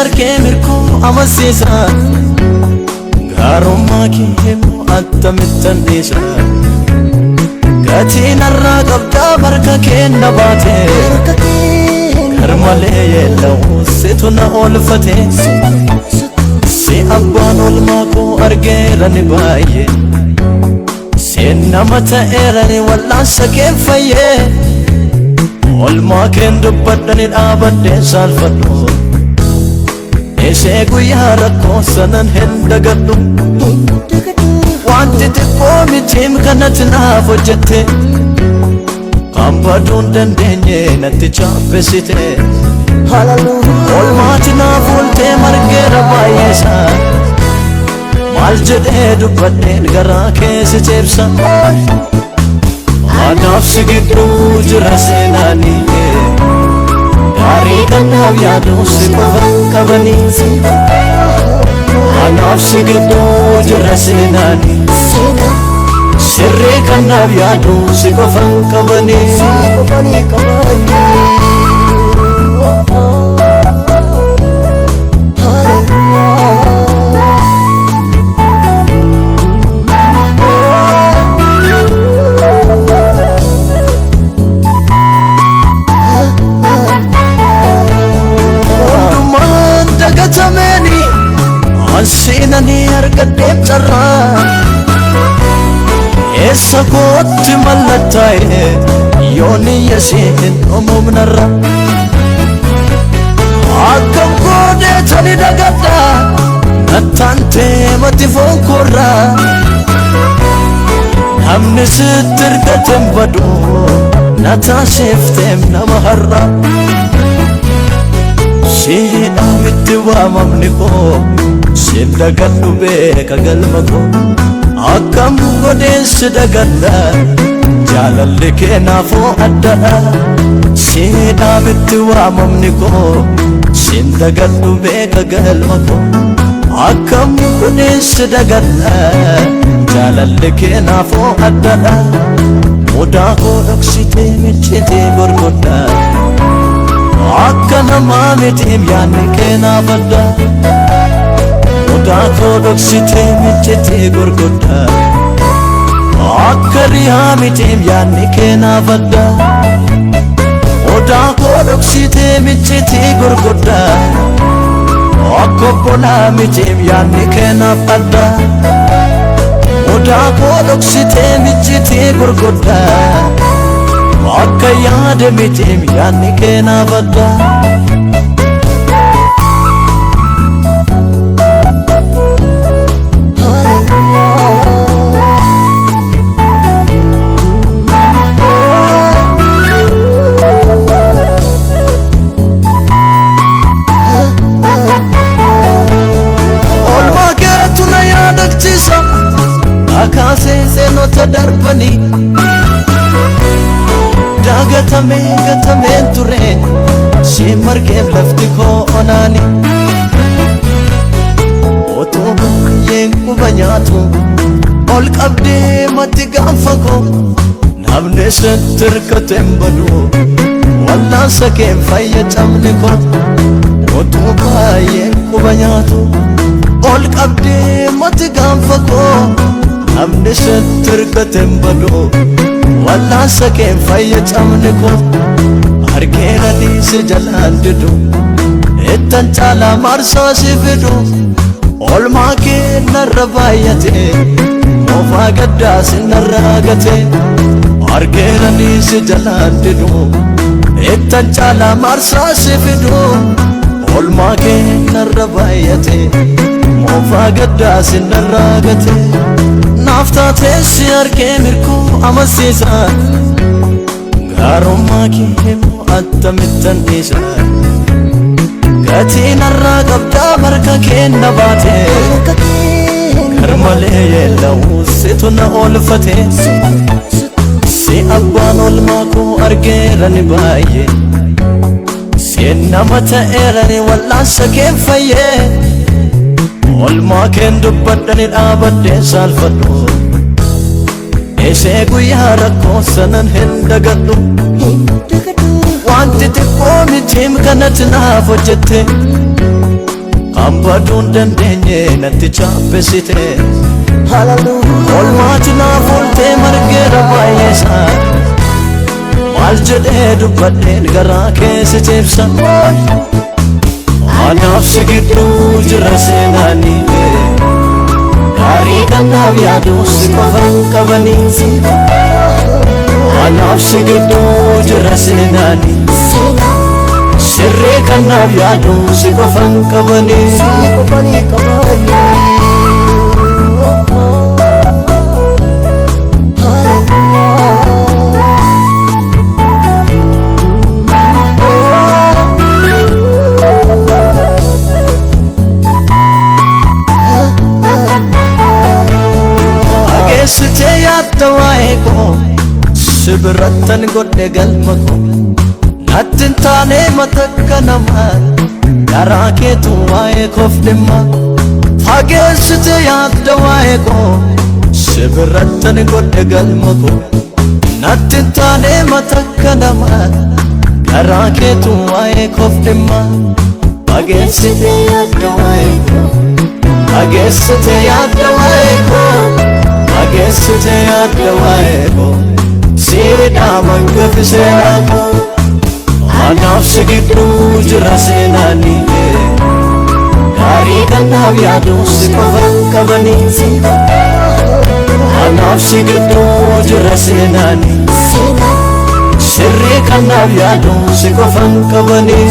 argee mirkoo amansiisa gaarummaa kee attamittan dhiisa gatiin har'aa qabdaa barka keenna baate garmalee yeella'u situ na oolfate si abbaan oolmaa koo argeera ni baay'ee seen nama ta'eera ni wallaansa keen fayyee oolmaa keen dubbadhani dhaabadheen saalfadhu eesee guyyaa rakkoo sanan hin dagadhu wanti xiqqoo mitiim kanatti naaf hojjette kan baduun dandeenye natti chaappessite oolmaati naaf ooltee margeera baay'eesa maal jedhee dubbadheen garaa keessa ceebsa anaaf si gidduu jira seenaanii gaarii kanaaf yaaduu si qofa qabanii anaaf si gidduu jira seenaanii sirrii kanaaf yaaduu si qofa qabanii Ansinani argadheef carraa eessa kootti mallattaa'e yooni yasiin uumamnarra akkam goodeetani dagadha nattaantee mati foonkorra namni sitti ergateen badu na taasifteem nama har'a siidhaamitti waamamni koo sin dagadhu beeka galma koo akkam godheensi dagadha jaalalli keenaafoo addadha siidhaamitti waamamni koo sin dagadhu beeka galma koo akkam godheensi dagadha jaalalli keenaafoo addadha mudaa koo dhoksitee miccitee gorgodha akka namaa mitiim yaanni keenaaf adda mudaa koo dhoksitee miccitee gorgodha akka riyaa mitiim yaanni keenaaf adda mudaa koo dhoksitee miccitee gorgodha akka obbolaa mitiim yaanni keenaaf adda mudaa koo dhoksitee miccitee gorgodha akka yaada mitiim yaanni keenaaf adda oolmaa keetu na yaadachiisa akaasee seenota darbanii gatameen ture si margeef lafti koo onaani otoo baay'een quba nyaatu ol qabdee matti gaanfa koo namni sitti ergateen badu wallaansa keen fayyadamni koo otoo baay'een quba nyaatu ol qabdee matti gaanfa koo namni sitti ergateen badu wallaansa keen fayyadamni koo argeera dhiise jalaan didu ittan caalaa marsaa si fidu oolmaa kee narra baay'ate moofaa gaddaa si narra gate argeera dhiise jalaan didu ittan caalaa marsaa si fidu oolmaa kee narra baay'ate moofaa gaddaa si narra gate naaf taatee si argee mirkoo amansiisa gaarummaa kee attamittan dhiisa gatiin har'aa qabdaa barka keenna baate garmalee yeella'u situ na oolfate si abbaan oolmaa koo argeera ni baay'ee seen nama ta'eera ni wallaansa keen fayyee oolmaa keen dubbadhani dhaabadheen saalfadhu eesee guyyaa rakkoo sanan hin dagadhu wanti xiqqoo mitiim kanatti naaf hojjette Abbaduun dandeenye natti chaappessite Oolmaati naaf ooltee margeera baay'eesaa Maal jedhee dubbadheen garaa keessa ceebsa Anaaf si gidduu jira seenaanii Gaarii kanaaf yaadu si qofan qabanii Anaaf si gidduu jira seenaanii Sirrii kanaaf yaadu si qofan qabanii Ageessitee yaadda waa'ee koo si birattan godhe galma koo Natti hin taane matakka namaa garaa keetu waa'ee koof dhimma Ageessitee yaadda waa'ee koo si birattan godhe galma koo Natti hin taane matakka namaa garaa keetu waa'ee koof dhimma Ageessitee yaadda waa'ee koo Ageessitee yaadda waa'ee koo Ageessitee yaadda waa'ee koo Siidhaa mangafi seenaa koo Anaaf si gidduu jira seenaanii Gaarii kanaaf yaadu si qofan qabanii Anaaf si gidduu jira seenaanii Sirrii kanaaf yaadu si qofan qabanii